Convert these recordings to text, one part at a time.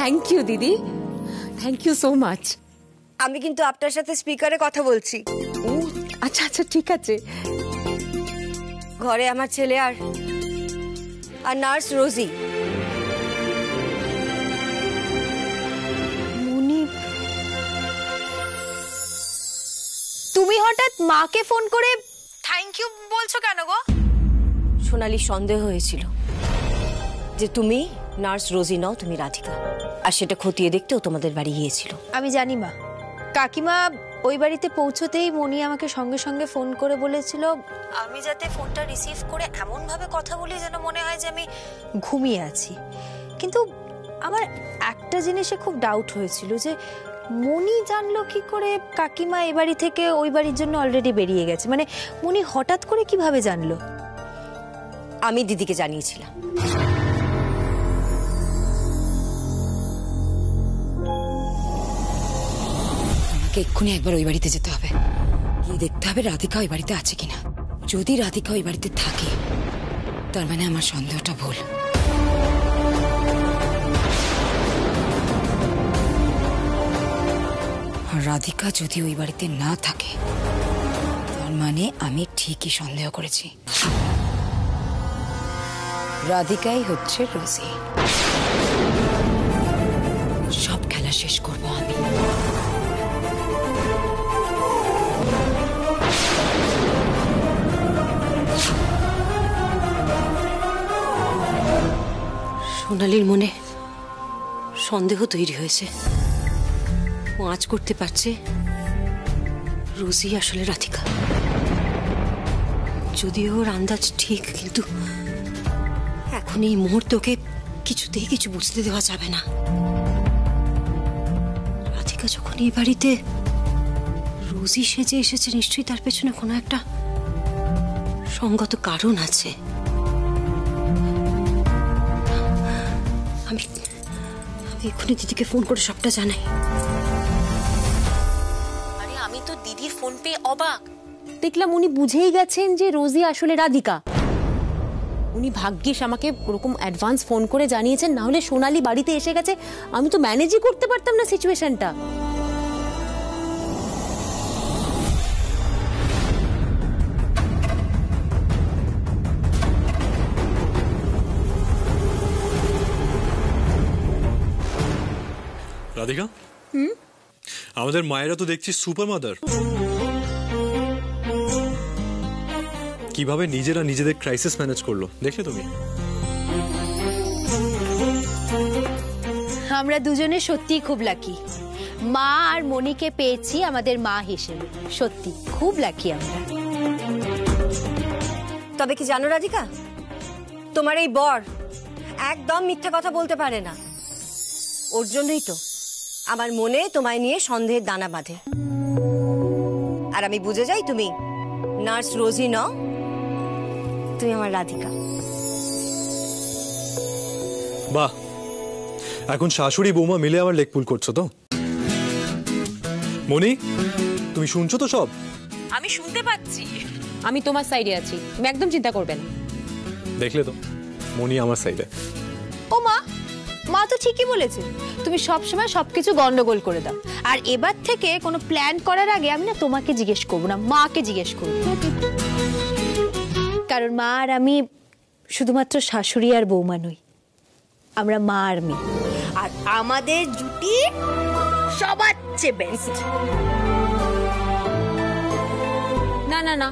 Thank you দিদি, thank you so much. আমি কিন্তু আপনার সাথে স্পিকারে কথা বলছি। ও আচ্ছা আচ্ছা, ঠিক আছে। ঘরে আমার ছেলে আর নার্স রোজি। তুমি হঠাৎ মাকে ফোন করে থ্যাংক ইউ বলছো কেন গো? সোনালি সন্দেহ হয়েছিল যে তুমি নার্স রোজি নও, তুমি রাধিকা, আর সেটা খতিয়ে দেখতেও তোমাদের বাড়ি গিয়েছিল। আমি জানি মা। কাকিমা ওই বাড়িতে পৌঁছতেই মনি আমাকে সঙ্গে সঙ্গে ফোন করে বলেছিল আমি যাতে ফোনটা রিসিভ করে এমন ভাবে কথা বলি যেন মনে হয় যে আমি ঘুমিয়ে আছি। কিন্তু আমার একটা জিনিসে খুব ডাউট হয়েছিল যে মনি জানলো কি করে কাকিমা এই বাড়ি থেকে ওই বাড়ির জন্য অলরেডি বেরিয়ে গেছে। মানে মনি হঠাৎ করে কিভাবে জানলো? আমি দিদিকে জানিয়েছিলাম। আমাকে এক্ষুনি একবার ওই বাড়িতে যেতে হবে, গিয়ে দেখতে হবে রাধিকা ওই বাড়িতে আছে কিনা। যদি রাধিকা ওই বাড়িতে থাকে তার মানে আমার সন্দেহটা ভুল। আর রাধিকা যদি ওই বাড়িতে না থাকে তার মানে আমি ঠিকই সন্দেহ করেছি, রাধিকাই হচ্ছে রোজি। সব খেলা শেষ করব আমি। সোনালির মনে সন্দেহ তৈরি হয়েছে। ও আঁচ করতে পারছে রোজি আসলে রাধিকা। যদিও ওর আন্দাজ ঠিক, কিন্তু এখন এই মুহূর্তে ওকে কিছুতেই কিছু বুঝতে দেওয়া যাবে না। রাধিকা যখন এই বাড়িতে রোজি সেজে এসেছে, নিশ্চয়ই তার পেছনে কোনো একটা সঙ্গত কারণ আছে। আমি এক্ষুনি দিদিকে ফোন করে সবটা জানাই। আরে আমি তো দিদির ফোন পেয়ে অবাক। দেখলাম উনি বুঝেই গেছেন যে রোজি আসলে রাধিকা। উনি ভাগ্যিস আমাকে ওরকম অ্যাডভান্স ফোন করে জানিয়েছেন, না হলে সোনালি বাড়িতে এসে গেছে আমি তো ম্যানেজই করতে পারতাম না সিচুয়েশনটা। রাধিকা, আমাদের মায়েরা তো দেখছি সুপার মাদার। কিভাবে নিজেরা নিজেদের ক্রাইসিস ম্যানেজ করলো দেখলে তুমি? আমরা দুজনে সত্যি খুব লাকি। মা আর মনিকে পেয়েছি আমাদের মা হিসেবে। সত্যি খুব লাকি আমরা। তবে কি জানো রাধিকা, তোমার এই বর একদম মিথ্যা কথা বলতে পারে না। ওর জন্যই তো আমার মনে তোমায় নিয়ে সন্দেহের দানা বাঁধে। আর আমি বুঝে যাই তুমি নার্স রোজি নও, তুমি আমার রাধিকা। বাহ, এখন শাশুড়ি বৌমা মিলে আমার লেগ পুল করছো তো? মনি, তুমি শুনছো তো সব? আমি শুনতে পাচ্ছি। আমি তোমার সাইডে আছি, তুমি একদম চিন্তা করবে না। দেখলে তো, মনি আমার সাইডে। ও মা, মা তো ঠিকই বলেছে। তুমি সবসময় সবকিছু গন্ডগোল করে দাও। আর এবার থেকে কোনো প্ল্যান করার আগে আমি না তোমাকে জিজ্ঞেস করবো না, মাকে জিজ্ঞেস করবো। কারণ মা আর আমি শুধুমাত্র শাশুড়ি আর বৌমা নই, আমরা মা আর মেয়ে। আর আমাদের জুটি সবার চেয়ে বেস্ট। না না না,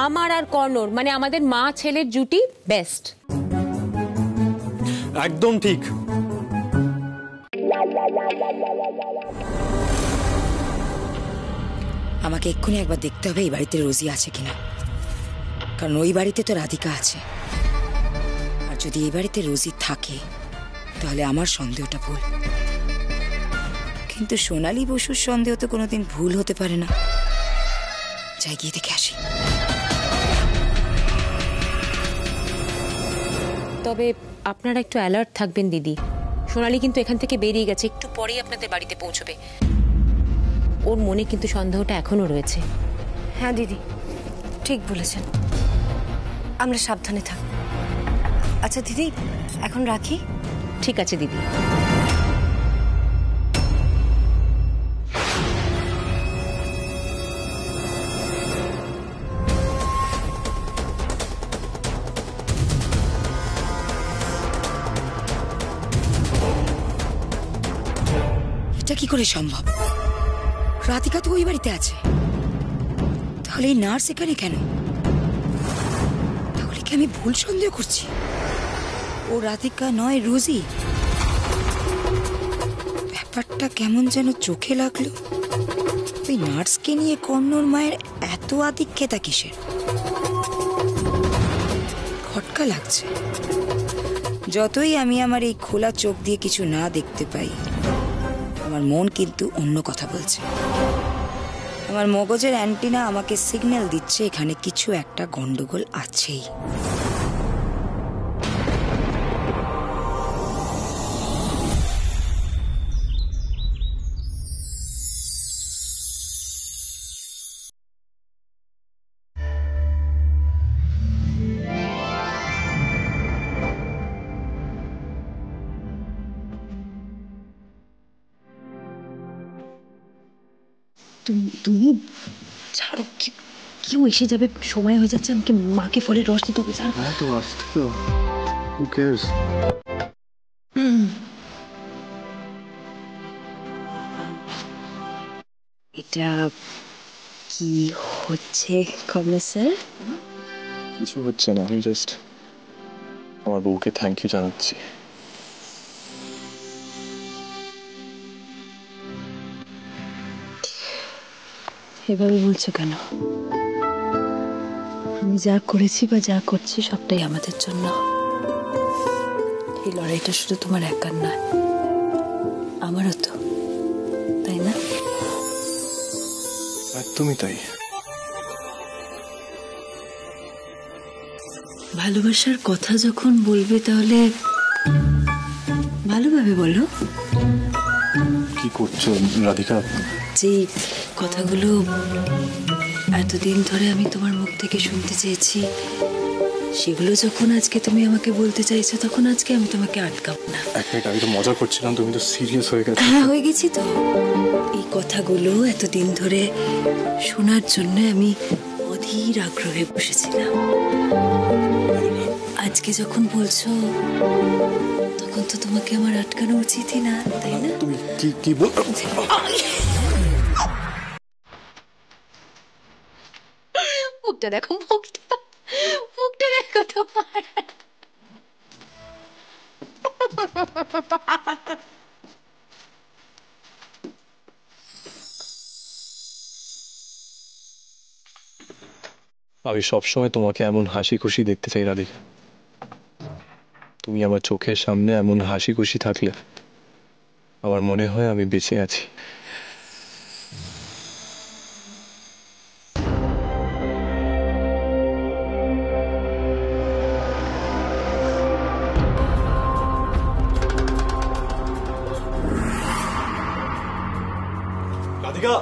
আমার আর কর্ণর মানে আমাদের মা ছেলের জুটি বেস্ট। একদম ঠিক। আমাকে এক্ষুনি একবার দেখতে হবে এই বাড়িতে রোজি আছে কিনা, কারণ ওই বাড়িতে তো রাধিকা আছে। আর যদি এই বাড়িতে রোজি থাকে তাহলে আমার সন্দেহটা ভুল। কিন্তু সোনালী বসুর সন্দেহ তো কোনোদিন ভুল হতে পারে না। যাই গিয়ে দেখে আসি। তবে আপনারা একটু অ্যালার্ট থাকবেন দিদি। সোনালী কিন্তু এখান থেকে বেরিয়ে গেছে, একটু পরেই আপনাদের বাড়িতে পৌঁছবে। ওর মনে কিন্তু সন্দেহটা এখনো রয়েছে। হ্যাঁ দিদি, ঠিক বলেছেন, আমরা সাবধানে থাকব। আচ্ছা দিদি, এখন রাখি। ঠিক আছে দিদি। এটা কি করে সম্ভব? রাধিকা তো ওই বাড়িতে আছে, তাহলে এই নার্স এখানে কেন? তাহলে কি আমি ভুল সন্দেহ করছি? ও রাধিকা নয়, রোজি। ব্যাপারটা কেমন যেন চোখে লাগলো। ওই নার্সকে নিয়ে কর্ণর মায়ের এত আধিক্যতা কিসের? খটকা লাগছে। যতই আমি আমার এই খোলা চোখ দিয়ে কিছু না দেখতে পাই, আমার মন কিন্তু অন্য কথা বলছে। আমার মগজের অ্যান্টিনা আমাকে সিগন্যাল দিচ্ছে এখানে কিছু একটা গন্ডগোল আছেই। তুমি ছাড়ো, কেউ এসে যাবে, সময় হয়ে যাচ্ছে, আমাকে মাকে ফলের রস দিতে হবে। হ্যাঁ তো আসতে তো, হু কেয়ারস? এটা কি হচ্ছে কমলা স্যার? কিছু হচ্ছে না, আমি জাস্ট আমার বউকে থ্যাংক ইউ জানাচ্ছি। এভাবে বলছো কেন? আমি যা করেছি বা যা করছি সবটাই আমাদের জন্য। এই লড়াইটা শুধু তোমার একার নয়, আমারও তো, তাই না? একদমই তাই। ভালোবাসার কথা যখন বলবে তাহলে ভালোভাবে বলো। কি করছো রাধিকা? যে কথাগুলো এতদিন ধরে আমি তোমার মুখ থেকে শুনতে চেয়েছি, সেগুলো যখন আজকে তুমি আমাকে বলতে চাইছো, তখন আজকে আমি তোমাকে আটকাবো না। এক মিনিট, আমি তো মজা করছিলাম, তুমি তো সিরিয়াস হয়ে গেছো। হ্যাঁ, হয়ে গেছি তো। এই কথাগুলো এতদিন ধরে শোনার জন্য আমি অধীর আগ্রহে বসেছিলাম। আজকে যখন বলছো, তখন তো তোমাকে আমার আটকানো উচিতই না, তাই না? তুমি কি বল? মুখটা দেখো, মুখটা দেখো তোমার। আমি সবসময় তোমাকে এমন হাসি খুশি দেখতে চাই রাধিকা। তুমি আমার চোখের সামনে এমন হাসি খুশি থাকলে আমার মনে হয় আমি বেঁচে আছি। রাধিকা,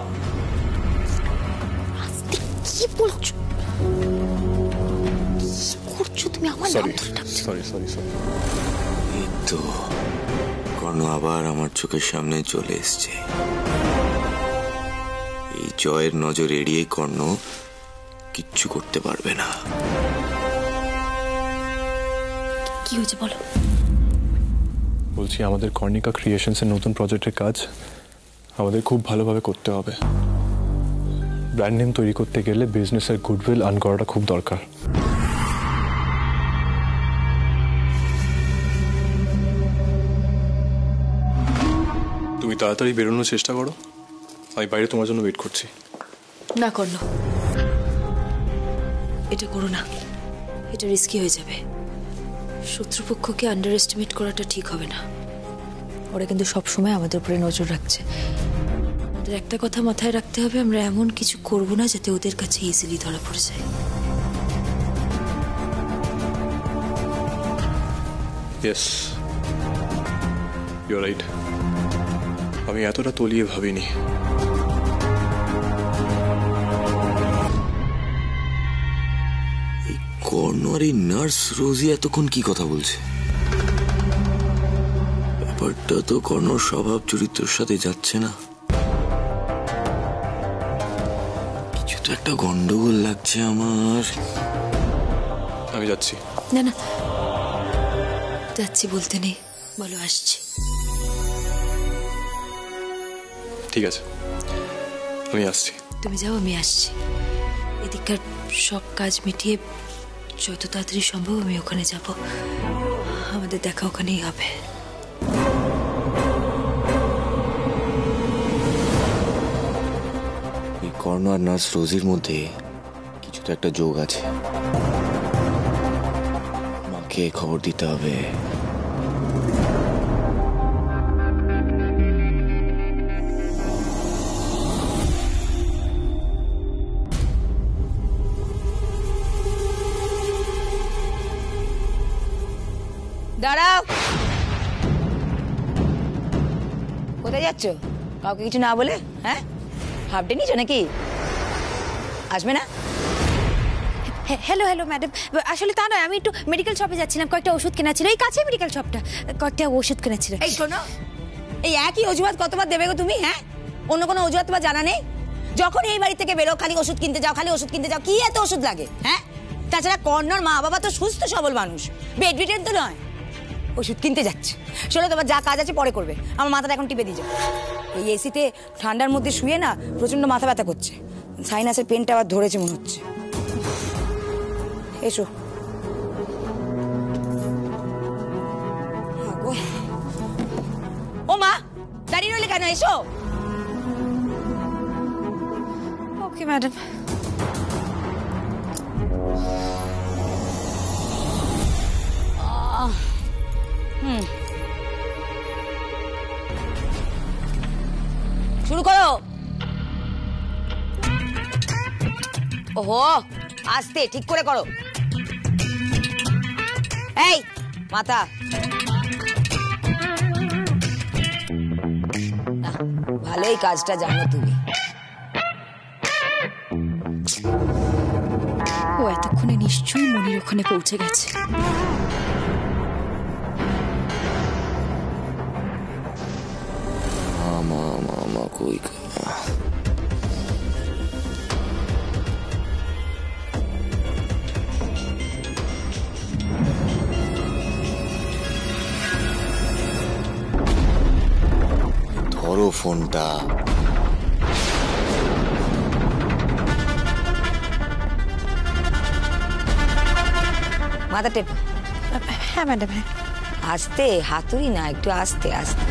কি বলছো? কি করছো তুমি? আমার নাম ধরে ডাকছো। সরি। এই তো কর্ণ আবার আমার চোখের সামনে চলে এসছে। এই জয়ের নজর এড়িয়ে কর্ণ কিচ্ছু করতে পারবে না। কি হয়েছে বলো? বলছি আমাদের কর্ণিকা ক্রিয়েশনসের নতুন প্রজেক্টের কাজ আমাদের খুব ভালোভাবে করতে হবে। ব্র্যান্ড নেম তৈরি করতে গেলে বিজনেসের গুডউইল আর্ন করাটা খুব দরকার। তুমি তাড়াতাড়ি বেরোনোর চেষ্টা করো, আমি বাইরে তোমার জন্য ওয়েট করছি। না কর্ণ, এটা করো না, এটা রিস্কি হয়ে যাবে। শত্রুপক্ষকে আন্ডার এস্টিমেট করাটা ঠিক হবে না। ওরা কিন্তু সবসময় আমাদের উপরে নজর রাখছে। আমাদের একটা কথা মাথায় রাখতে হবে, আমরা এমন কিছু করব না যাতে ওদের কাছে ইজিলি ধরা পড়ে যায়। Yes, you are right. আমি এতটা তলিয়ে ভাবিনি। এই কর্ণ আর এই নার্স রোজি এতক্ষণ কি কথা বলছে? ব্যাপারটা তো কর্ণর স্বভাব চরিত্রের সাথে যাচ্ছে না। কিছু তো একটা গন্ডগোল লাগছে আমার। আমি যাচ্ছি। না না, যাচ্ছি বলতে নেই, বলো আসছি। ঠিক আছে, আমি আসছি। তুমি যাও, আমি আসছি। এদিককার সব কাজ মিটিয়ে যত তাড়াতাড়ি সম্ভব আমি ওখানে যাব। আমাদের দেখা ওখানেই হবে। এই কর্ণ আর নার্স রোজির মধ্যে কিছু তো একটা যোগ আছে। মাকে খবর দিতে হবে। দাঁড়াও, কোথায় যাচ্ছ? কাউকে কিছু না বলে? হ্যাঁ, হাফ ডে নিচ্ছ নাকি? আসবে না? হ্যালো হ্যালো ম্যাডাম, আসলে তা নয়, আমি একটু মেডিকেল শপে যাচ্ছিলাম, কয়েকটা ওষুধ কেনা ছিল, এই কাছে মেডিকেল শপটা, কয়েকটা ওষুধ কেনা ছিল। এই শোনো, এই একই অজুহাত কতবার দেবে গো তুমি? হ্যাঁ, অন্য কোনো অজুহাত তোমার জানা নেই? যখন এই বাড়ি থেকে বেরো খালি ওষুধ কিনতে যাও, খালি ওষুধ কিনতে যাও। কি এত ওষুধ লাগে? হ্যাঁ, তাছাড়া কর্ণর মা বাবা তো সুস্থ সবল মানুষ, বেড রিটেন তো নয়। ওষুধ কিনতে যাচ্ছে। শোনো, তোমার যা কাজ আছে পরে করবে, আমার মাথাটা এখন টিপে দিয়ে যাও। এই এসিতে ঠান্ডার মধ্যে শুয়ে না প্রচন্ড মাথা ব্যথা করছে, সাইনাসের পেনটা আবার ধরেছে মনে হচ্ছে। এসো। ও মা, দাঁড়িয়ে রইলে কেন? এসো। Okay madam. শুরু করো। ওহো, আস্তে, ঠিক করে করো। এই মাথা, ভালোই কাজটা জানো তুমি। ও এতক্ষণে নিশ্চয়ই মনির ওখানে পৌঁছে গেছে। মামা কই গো? ধরো ফোনটা। মাথা টেপ। হ্যাঁ ম্যাডাম, হ্যাঁ। আস্তে, হাতুড়ি না, একটু আস্তে আস্তে।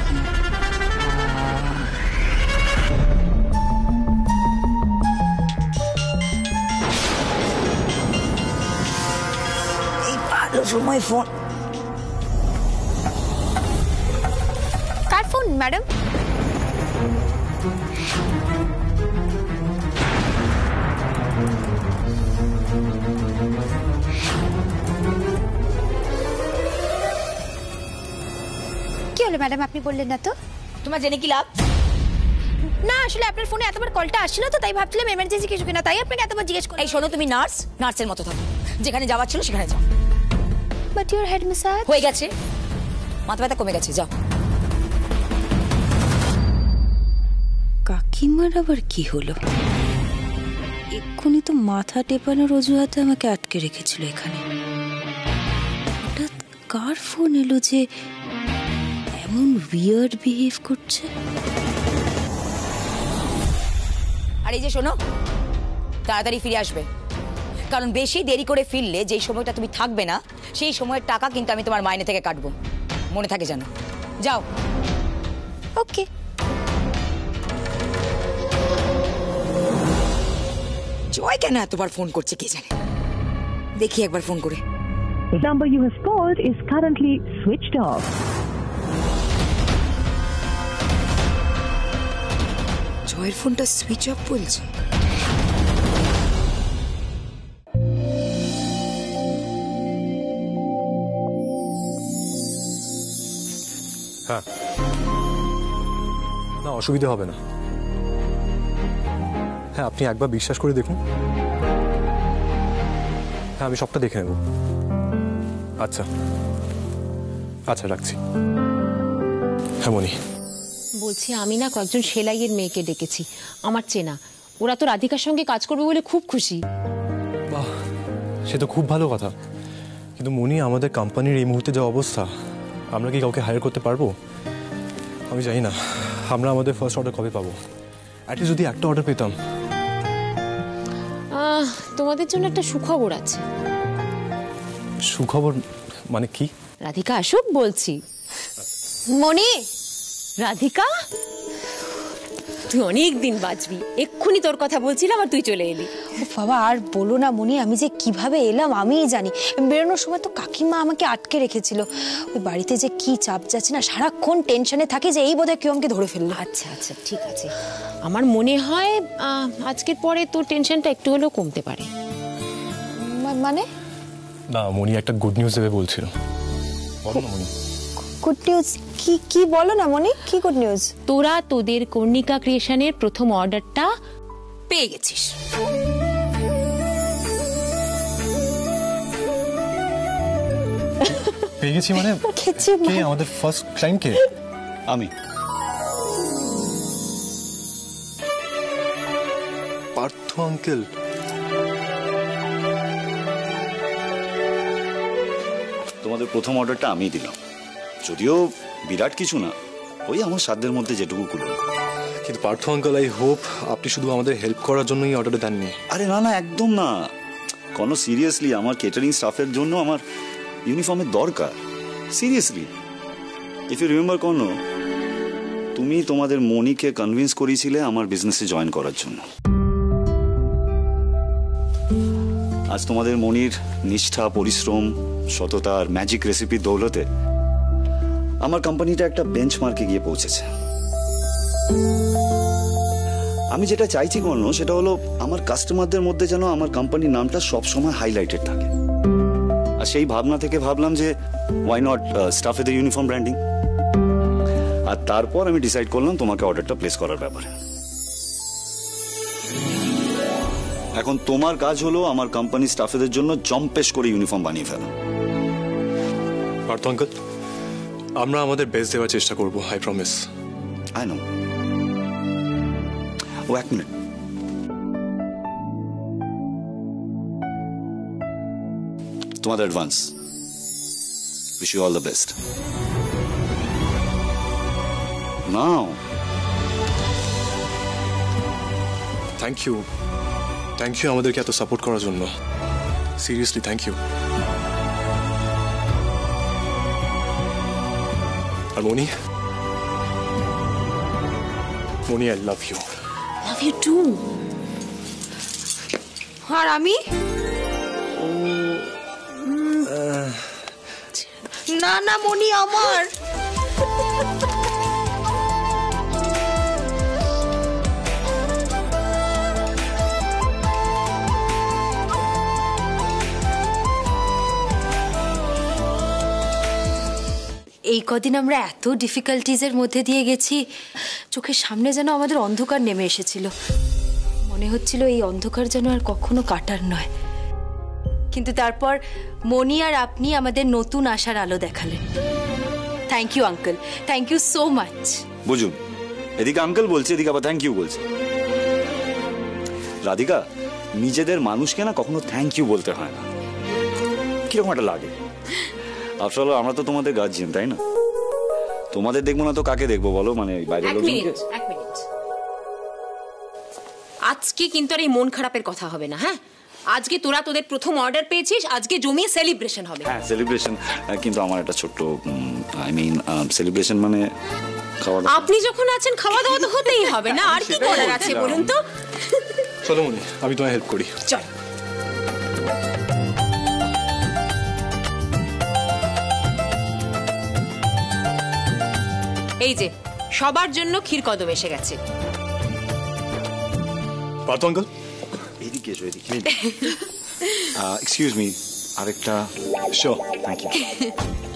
এই ভালো সময় ফোন। কার ফোন ম্যাডাম? কি হলো ম্যাডাম, আপনি বললেন না তো? তোমার জেনে কি লাভ? না, আসলে আপনার ফোনে এতবার কলটা আসছিল তো, তাই ভাবছিলাম এমার্জেন্সি কিছু কিনা, তাই আপনাকে এতবার জিজ্ঞেস করি। এই শোনো, তুমি নার্স, নার্সের মতো থাকো, যেখানে যাওয়ার ছিল সেখানে যাও। বাট ইউর হেড ম্যাসাজ হয়ে গেছে, মাথা ব্যথা কমে গেছে, যাও। কাকিমার আবার কি হলো? এক্ষুনি তো মাথা টেপানোর অজুহাতে আমাকে আটকে রেখেছিল এখানে। হঠাৎ কার ফোন এলো যে এমন উইয়ার্ড বিহেভ করছে? আর এই যে শোনো, তাড়াতাড়ি ফিরে আসবে, কারণ বেশি দেরি করে ফিরলে যেই সময়টা তুমি থাকবে না সেই সময়ের টাকা কিন্তু আমি তোমার মাইনে থেকে কাটবো, মনে থাকে জানো। যাও। ওকে। জয় কেন এতবার ফোন করছে কে জানে, দেখি একবার ফোন করে। The number you have called is currently switched off. জয়ের ফোনটা সুইচ অফ বলছে। হ্যাঁ, না অসুবিধা হবে না। হ্যাঁ, আপনি একবার বিশ্বাস করে দেখুন। হ্যাঁ, আমি সবটা দেখে নেব। আচ্ছা আচ্ছা, রাখছি। হ্যাঁ মনি, বলছি আমি না কয়েকজন সেলাইয়ের মেয়েকে ডেকেছি, আমার চেনা। ওরা তো রাধিকার সঙ্গে কাজ করবে বলে খুব খুশি। বাহ, সে তো খুব ভালো কথা। কিন্তু মনি, আমাদের কোম্পানির এই মুহূর্তে যা অবস্থা, আমরা কি কাউকে হায়ার করতে পারবো? আমি জানি না আমরা আমাদের ফার্স্ট অর্ডার কবে পাবো। অ্যাটলিস্ট যদি একটা অর্ডার পেতাম। তোমাদের জন্য একটা সুখবর আছে। সুখবর মানে কি? রাধিকা আসুক বলছি। মনি, রাধিকা তুই অনেক দিন বাঁচবি। এক্ষুনি তোর কথা বলছিলাম আর তুই চলে এলি। বাবা আর বলো না মনি, আমি যে কিভাবে এলাম আমিই জানি। বেরোনোর সময় তো কাকিমা আমাকে আটকে রেখেছিল। ওই বাড়িতে যে কি চাপ যাচ্ছে না, সারাক্ষণ টেনশনে থাকি যে এই বোধহয় কেউ আমাকে ধরে ফেললো। আচ্ছা আচ্ছা ঠিক আছে, আমার মনে হয় আজকের পরে তোর টেনশনটা একটু হলেও কমতে পারে। মানে না, মনি একটা গুড নিউজ দেবে বলছিল। বলো না মনি। গুড নিউজ কি? কি বলো না মনি, কি গুড নিউজ? তোরা তোদের কর্ণিকা ক্রিয়েশনের প্রথম অর্ডারটা পেয়ে গেছিস। পেয়ে গেছি মানে? কে আমাদের ফার্স্ট ক্লায়েন্ট কে? আমি। পার্থ আঙ্কেল। তোমাদের প্রথম অর্ডারটা আমি দিলাম, যদিও বিরাট কিছু না, ওই আমার সাধ্যের মধ্যে যেটুকু করল। কিন্তু পার্থ আঙ্কেল, আই হোপ আপনি শুধু আমাদের হেল্প করার জন্যই অর্ডারটা দেননি। আরে না না, একদম না। কোনো সিরিয়াসলি আমার কেটারিং স্টাফের জন্য আমার ইউনিফর্মের দরকার। সিরিয়াসলি, ইফ ইউ রিমেম্বার, কোনো তুমি তোমাদের মনিকে কনভিন্স করিয়েছিলে আমার বিজনেসে জয়েন করার জন্য। আজ তোমাদের মনির নিষ্ঠা, পরিশ্রম, সততা আর ম্যাজিক রেসিপির দৌলতে আমার কোম্পানিটা একটা বেঞ্চমার্কে গিয়ে পৌঁছেছে। আমি যেটা চাইছি কোনো, সেটা হলো আমার কাস্টমারদের মধ্যে যেন আমার কোম্পানির নামটা সবসময় হাইলাইটেড থাকে। আর সেই ভাবনা থেকে ভাবলাম যে ওয়াই নট স্টাফেদের ইউনিফর্ম ব্র্যান্ডিং। আর তারপর আমি ডিসাইড করলাম তোমাকে অর্ডারটা প্লেস করার ব্যাপারে। এখন তোমার কাজ হলো আমার কোম্পানি স্টাফেদের জন্য জম্পেশ করে ইউনিফর্ম বানিয়ে ফেলা। পার্থ আঙ্কেল, আমরা আমাদের বেস্ট দেওয়ার চেষ্টা করবো, আই প্রমিস। I know. ও এক মিনিট, তোমাদের advance. Wish you all the best. Now. Thank you, thank you আমাদেরকে এত সাপোর্ট করার জন্য। Seriously thank you. আর Moni, Moni, I love you. Love you too. আর আমি না না মনি আমার। এই কদিন আমরা এত ডিফিকাল্টিজের মধ্যে দিয়ে গেছি, চোখের সামনে যেন আমাদের অন্ধকার নেমে এসেছিল। মনে হচ্ছিল এই অন্ধকার যেন আর কখনো কাটার নয়। কিন্তু তারপর মনি আর আপনি আমাদের নতুন আশার আলো দেখালেন। Thank you uncle, thank you so much. বুঝুন, এদিকে আঙ্কেল বলছে, এদিকে আবার থ্যাংক ইউ বলছে। রাধিকা, নিজেদের মানুষকে না কখনো থ্যাংক ইউ বলতে হয় না। কিরকম একটা লাগে। আফটার অল আমরা তো তোমাদের গার্জিয়ান, তাই না? তোমাদের দেখবো না তো কাকে দেখবো বলো? মানে বাইরের লোকজনকে। এক মিনিট, আজকে কিন্তু আর এই মন খারাপের কথা হবে না। হ্যাঁ, আজকে তোরা তোদের প্রথম অর্ডার পেয়েছিস, আজকে জমিয়ে সেলিব্রেশন হবে। হ্যাঁ সেলিব্রেশন, কিন্তু আমার একটা ছোট্ট আই মিন সেলিব্রেশন মানে খাওয়া দাওয়া। আপনি যখন আছেন খাওয়া দাওয়া তো হতেই হবে না? আর কি করার আছে বলুন তো? চলো মনি, আমি তোমায় হেল্প করি। চল। এই যে সবার জন্য ক্ষীর কদম এসে গেছে। পার্থ আঙ্কেল, এদিকে এসো, এদিকে। এক্সকিউজ মি, আরেকটা। শিওর। Thank you.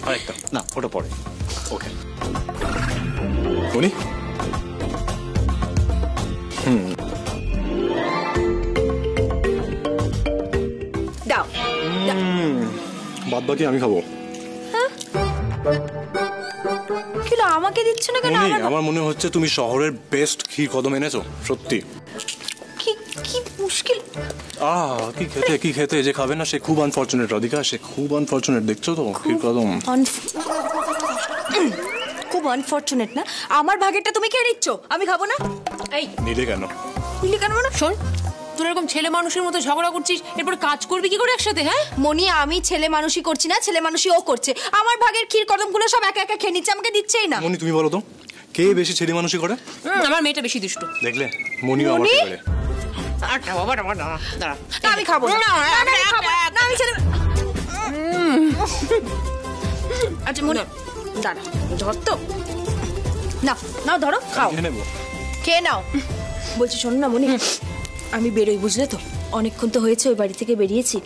আরেকটা না, ওটা পরে। ওকে মনি। দাও। বাদ বাকি আমি খাবো। কিন্তু আমাকে দিচ্ছ না কেন? আমার মনে হচ্ছে তুমি শহরের বেস্ট ক্ষীর কদম এনেছো। সত্যি কি কি মুশকিল। কি খেতে যে খাবে না সে খুব আনফরচুনেট। রাধিকা, সে খুব আনফরচুনেট। দেখছো তো ক্ষীর কদম। খুব আনফরচুনেট না, আমার ভাগেরটা তুমি খেয়ে নিচ্ছ, আমি খাবো না। এই নিলে কেন? নিলে কেন মানে? শোন, তোর এরকম ছেলে মানুষের মতো ঝগড়া করছিস, এরপর কাজ করবি কি করে একসাথে? হ্যাঁ মনি, আমি ছেলে মানুষই করছি না, ছেলে মানুষই ও করছে। আমার ভাগের ক্ষীর কদমগুলো সব একা একা খেয়ে নিচ্ছে, আমাকে দিচ্ছেই না। মনি তুমি বলো তো, কে বেশি ছেলে মানুষই করে? আমার মেয়েটা বেশি দুষ্ট। দেখলে, মনিও আমার করে। না, আমি খাবো না। আমি খাবো না, আমি ছেলে। আচ্ছা মনি, দাঁড়া, ধর তো। না না, ধরো, খাও, খেয়ে নেবো। খেয়ে নাও। বলছি শোনো না মনি, আমি বেরোই, বুঝলে তো? অনেকক্ষণ তো হয়েছে ওই বাড়ি থেকে বেরিয়েছি।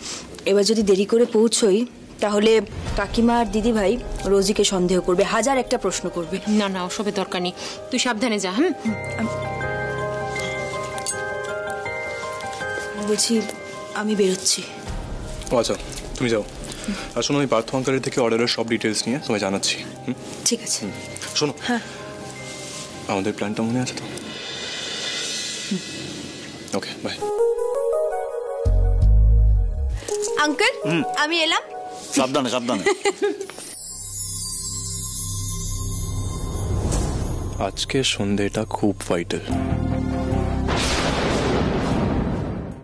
এবার যদি দেরি করে পৌঁছোই তাহলে কাকিমা আর দিদি ভাই রোজিকে সন্দেহ করবে, হাজার একটা প্রশ্ন করবে। না না, ওসবের দরকার নেই, তুই সাবধানে যা। বলছি আমি বেরোচ্ছি। ও আচ্ছা, তুমি যাও। আর শোনো, আমি পার্থ আঙ্কালের থেকে অর্ডারের সব ডিটেলস নিয়ে তোমায় জানাচ্ছি। ঠিক আছে। শোনো, হ্যাঁ, আমাদের প্ল্যানটা মনে আছে তো? ওকে, বাই। আঙ্কেল আমি এলাম। সাবধানে সাবধানে। আজকে সন্ধ্যেটা খুব ভাইটাল।